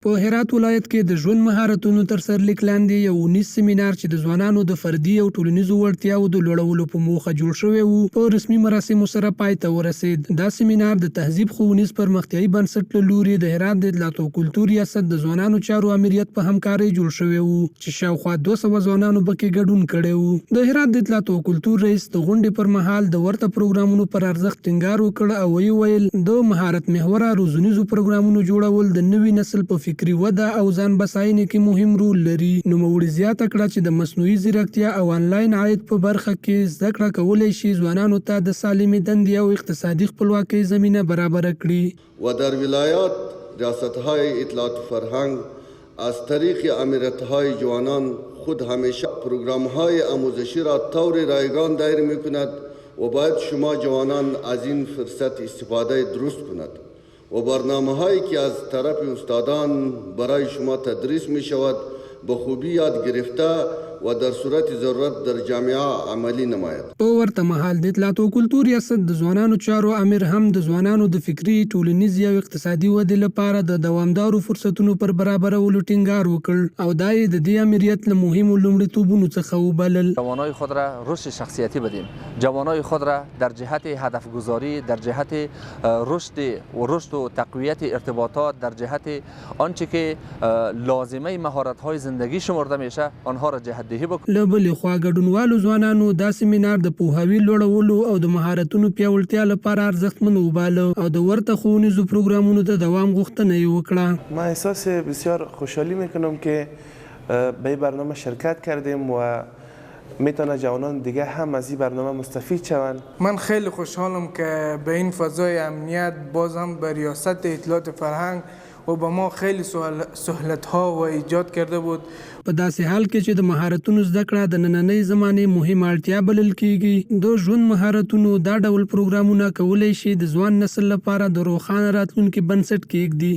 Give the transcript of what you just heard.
په هرات ولایت کې د ژوند مهارتونو تر سرلیک لاندې یو 19 سیمینار چې د ځوانانو د فردي او ټولنیزو وړتیاوو د لوړولو په موخه جوړ شوی و په رسمي مراسمو سره پای ته ورسید. دا سیمینار د تهذیب ښوونیز پرمختیایي بنسټ له لوري د هرات د اطلاعات او کلتور ریاست د ځوانانو چارو امریت په همکارۍ جوړ شوی و چې شاوخوا 200 ځوانانو پکې ګډون کړی و. د هرات د اطلاعات او کلتور رئیس د غونډې پر مهال د ورته پروګرامونو پر ارزښت ټینګار وکړ او ویل د مهارت محوره روزنیزو پروګرامونو جوړول د نوي نسل په فکري وده او ځان بساینې کې مهم رول لري. نوموړي زیاته کړه چې د مصنوعي ځیرکتیا او آنلاین عاید په برخه کې زده کړه کولی شي ځوانانو ته د سالمې دندې او اقتصادي خپلواکۍ زمینه برابر کړي. و در ولایات ریاست‌های اطلاعات و فرهنگ از طریق امیرت‌های جوانان خود همیشه پروگرام‌های آموزشی را طور رایگان دایر می‌کند و باید شما جوانان از این فرصت استفاده درست کند و برنامه‌هایی که از طرف استادان برای شما تدریس می‌شود به خوبی یاد گرفته و در صورت ضرورت در جامعه عملی نماید. په ورته مهال د اطلاعات او کلتور ریاست د ځوانانو چارو امیر هم د ځوانانو د فکري ټولنیز او اقتصادي ودې لپاره د دوامدارو فرصتونو پر برابرولو ټینګار وکړ او دا یې د دې امریت له مهمو لومړیتوبونو څخه وبلل. جوانای خود را رشد شخصیتی بدیم، جوانای خود را در جهت هدف گذاری، در جهت رشد و تقویت ارتباطات، در جهت آنچه که لازمه مهارت های زندگی شمرده میشه آنها را جهت له بلې خوا ګډونوالو ځوانانو دا سیمینار د پوهاوي لوړولو او د مهارتونو پیاوړتیا لپاره ارزښتمن وباله او د ورته ښوونیزو پروګرامونو د دوام غوښتنه یې وکړه. ما احساس بسیار خوشحالی میکنم که به این برنامه شرکت کردیم و میتونه جوانان دیگه هم از این برنامه مستفید شوند. من خیلی خوشحالم که به این فضای امنیت باز هم به ریاست اطلاعات فرهنگ و به ما خیلی سهولت ها و ایجاد کرده بود. په داسې حال کې چې د مهارتونو زده کړه د نننۍ زمانې مهمه اړتیا بلل کیږي د ژوند مهارتونو دا ډول پروګرامونه کولی شي د ځوان نسل لپاره د روښانه راتلونکي بنسټ کیږدي.